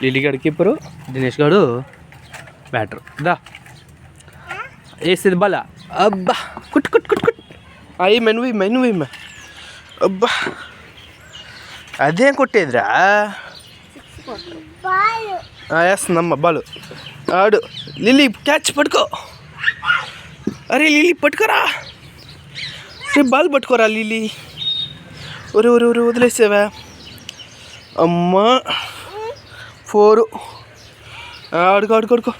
Lily గడు keeper, Dinesh గడు batter. దా వేసేది బల. అబ్బా కుట్ కుట్ కుట్ కుట్. అయ్యి మెనువి అబ్బా అదేం కొట్టేదిరా. వేస్తుందమ్మ బాలు. ఆడు లిల్లీ క్యాచ్ పట్టుకో. అరే లిల్లీ పట్టుకోరా, బాల్ పట్టుకోరా లిల్లీ. ఒరే ఒరే ఒరే వదిలేసావా అమ్మా. 4. ఆడుకో ఆడుకో ఆడుకో.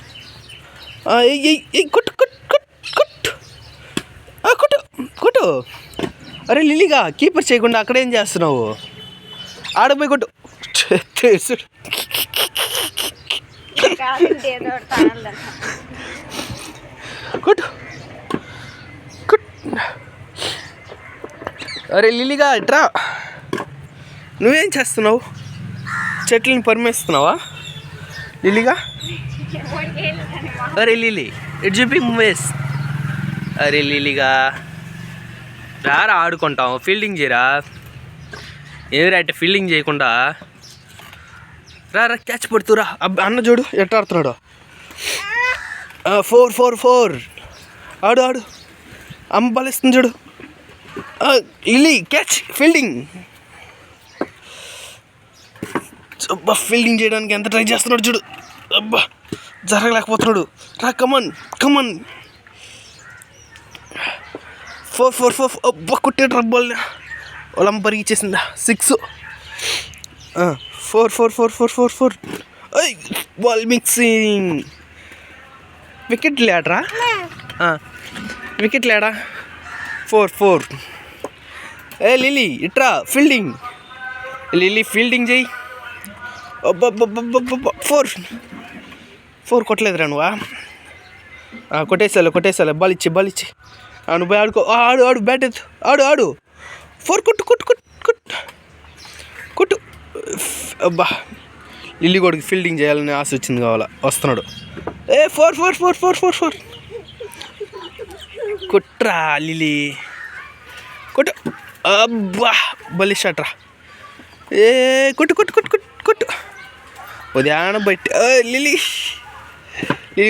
కొట్టు కొట్టు కొట్టు కొట్టు కొట్టు. అరే లిల్లీగా కీపర్ చేయకుండా అక్కడేం చేస్తున్నావు? ఆడపోయి కొట్టు. కొట్టు కొట్టు. అరే లిల్లీగా ఇట్రా. నువ్వేం చేస్తున్నావు? చెట్లను పరిమేస్తున్నావా లిల్లీగా? అరే లిల్లీ ఇట్ చూపి మూవేస్. అరే లిల్లీగా రారా ఆడుకుంటాం. ఫీల్డింగ్ చేయరా. ఏమిరా అంటే ఫీల్డింగ్ చేయకుండా రా క్యాచ్ పడుతురా. అన్న చూడు ఎట్ట ఆడుతున్నాడు. 4 ఆడు ఆడు. అమ్మ బలిస్తుంది చూడు. Lily catch fielding. అబ్బా ఫీల్డింగ్ చేయడానికి ఎంత ట్రై చేస్తున్నాడు చూడు. అబ్బా జరగలేకపోతున్నాడు. రా కమన్ కమన్. 4 అబ్బా కొట్టాడు రబ్బాల్. వాళ్ళమ్మ పరిగిచ్చేసిందా. 6. 4 బాల్ మిక్సింగ్. వికెట్ లేడరా. వికెట్ లేడా. 4. ఏ లిల్లీ ఇట్రా ఫీల్డింగ్. లిల్లీ ఫీల్డింగ్ చేయి. అబ్బబ్బబ్బబ్బబ్బ 4 కొట్టలేదురా నువ్వా. కొట్టేసాలే. బాల్ ఇచ్చి నువ్వు పోయి ఆడుకో. ఆడు బ్యాట్ ఎత్తు. ఆడు 4 కొట్టు కొట్టు కొట్టు కొట్టు కొట్టు. అబ్బా లిల్లీ కొడుకు ఫీల్డింగ్ చేయాలని ఆశ వచ్చింది కావాలా. వస్తున్నాడు. 4 కొట్రా లిల్లీ కొట్టు. అబ్బా బలి షాట్ రా. కొట్టు కొట్టు కొట్టు కొట్టు కొట్టు. ఉదయాన బయట లిల్లీ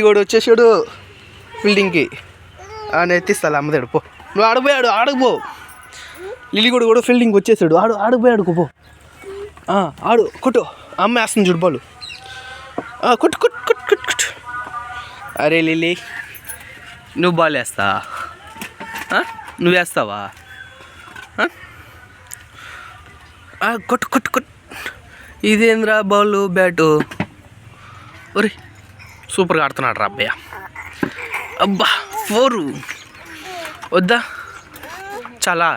కూడా వచ్చేసాడు ఫీల్డింగ్కి. నెత్తిస్తా అమ్మదాడు పో. నువ్వు ఆడపోయాడు ఆడకపో. లిల్లీ కూడా ఫీల్డింగ్కి వచ్చేసాడు. ఆడపోయి ఆడుకోపో. ఆడు కొట్టు. అమ్మ వేస్తుంది చూడు బాలు. కొట్టు కొట్టు కొట్టు కొట్టు కొట్టు. అరే లిల్లీ నువ్వు బాల్ వేస్తా. నువ్వు వేస్తావా? కొట్టు కొట్టు కొట్టు. ఇదేంద్రా బాల్ బ్యాటు. ఒరే సూపర్గా ఆడుతున్నాడు రా అబ్బయ్య. అబ్బా 4 వద్దా చాలా.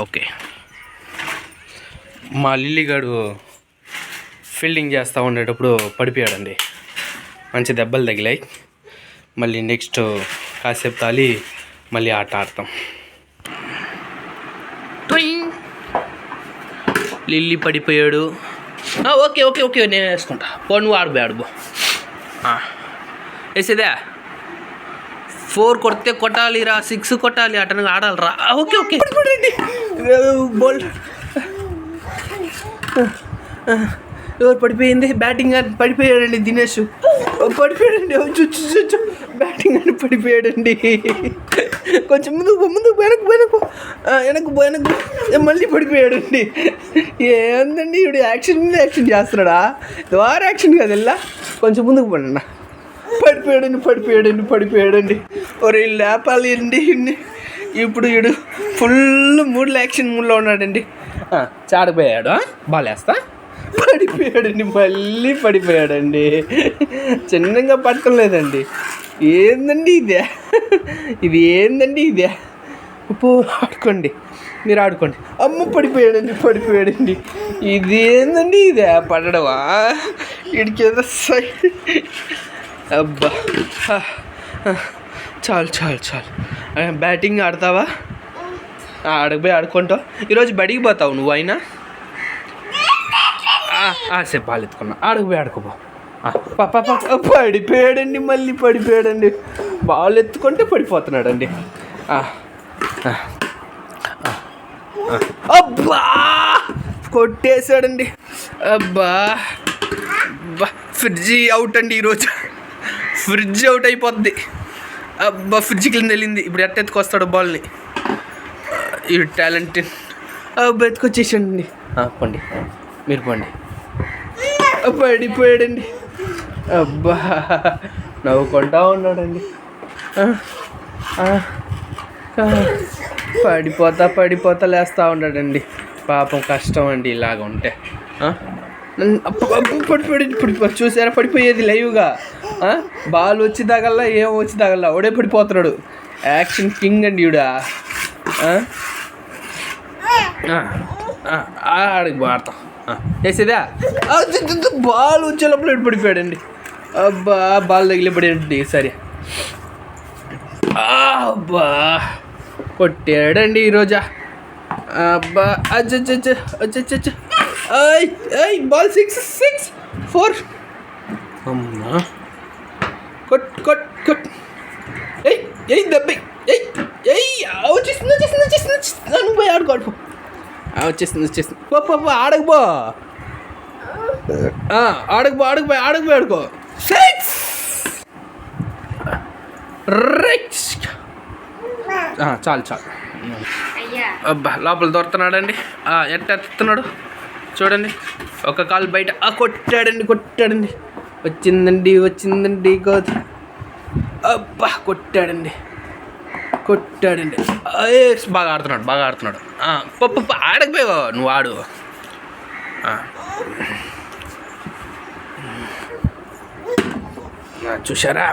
ఓకే మా లిల్లీ గాడు ఫీల్డింగ్ చేస్తూ ఉండేటప్పుడు పడిపోయాడండి. మంచి దెబ్బలు తగిలాయి. మళ్ళీ నెక్స్ట్ కాసేపు తాలి మళ్ళీ ఆట ఆడతాం. లిల్లీ పడిపోయాడు. ఓకే నేను వేసుకుంటా. నువ్వు ఆడిపోయాడు బో. వేసేదా 4 కొడితే కొట్టాలిరా. 6 కొట్టాలి. అటనగా ఆడాలిరా. ఓకే బాల్ ఎవరు పడిపోయింది? బ్యాటింగ్ అని పడిపోయాడండి దినేష్. పడిపోయాడండి. బ్యాటింగ్ అని పడిపోయాడండి. కొంచెం ముందుకు వెనక్కు మళ్ళీ పడిపోయాడండి. ఏందండి ఇప్పుడు యాక్షన్ మీద యాక్షన్ చేస్తున్నాడా? ద్వారా యాక్షన్ కాదు ఎలా. కొంచెం ముందుకు పడినా పడిపోయాడండి. ఒరే లేపాలి అండి. ఇప్పుడు వీడు ఫుల్ మూడ్లో యాక్షన్ మూడ్లో ఉన్నాడండి. చాడిపోయాడు. బాల్ వేస్తా. మళ్ళీ పడిపోయాడండి. చిన్నగా పట్టుకోలేదండి. ఏందండి ఇది ఏందండి పో ఆడుకోండి. మీరు ఆడుకోండి. అమ్మ పడిపోయాడండి. ఇది ఏందండి పడడవా వీడికి ఏదో అబ్బా చాలు బ్యాటింగ్ ఆడతావా? ఆడకపోయి ఆడుకుంటావు. ఈరోజు బడికి పోతావు నువ్వు అయినా. సేపు బాల్ ఎత్తుకున్నా. ఆడకపోయి ఆడుకోపో. పడిపోయాడండి. మళ్ళీ పడిపోయాడండి. బాల్ ఎత్తుకుంటే పడిపోతున్నాడండి. అబ్బా కొట్టేశాడండి. అబ్బా అబ్బా ఫ్రిడ్జ్ అవుట్ అండి ఈరోజు. ఫ్రిడ్జ్ అవుట్ అయిపోద్ది. అబ్బా ఫ్రిడ్జ్ కింద వెళ్ళింది. ఇప్పుడు ఎత్తెత్తుకొస్తాడు బాల్ని. ఈ టాలెంటెడ్ అబ్బా ఎత్తుకొచ్చేసండి. పండి మీరు పండి. పడిపోయాడండి. అబ్బా నవ్వుకుంటా ఉన్నాడండి. పడిపోతా లేస్తూ ఉన్నాడండి. పాపం కష్టం అండి ఇలాగ ఉంటే. పడిపోయాడు. చూసారా పడిపోయేది లైవ్గా. బాల్ వచ్చి తగల్లా ఏం వచ్చి తగల్లా ఒడే పడిపోతున్నాడు. యాక్షన్ కింగ్ అండి ఈవిడ. ఆడికి ఆడతాం వేసేదా. బాల్ వచ్చే లోపల పడిపోయాడండి. అబ్బా బాల్ తగిలిపడండి. సరే అబ్బా కొట్టాడండి ఈరోజా. అబ్బా అచ్చచ్చచ్చ బాల్ 6-4. అమ్మా కొట్ దెబ్బ వచ్చేస్తుంది. నువ్వు పోయి ఆడుకోడు. వచ్చేస్తుంది. ఆడకపో ఆడుకో. 6 చాలు. అబ్బా లోపల దొరుకుతున్నాడండి. ఎత్తెత్తున్నాడు చూడండి. ఒక కాలు బయట. కొట్టాడండి. వచ్చిందండి కోతి. అబ్బా కొట్టాడండి. బాగా ఆడుతున్నాడు. ఆడకపోయావా నువ్వు ఆడు. చూసారా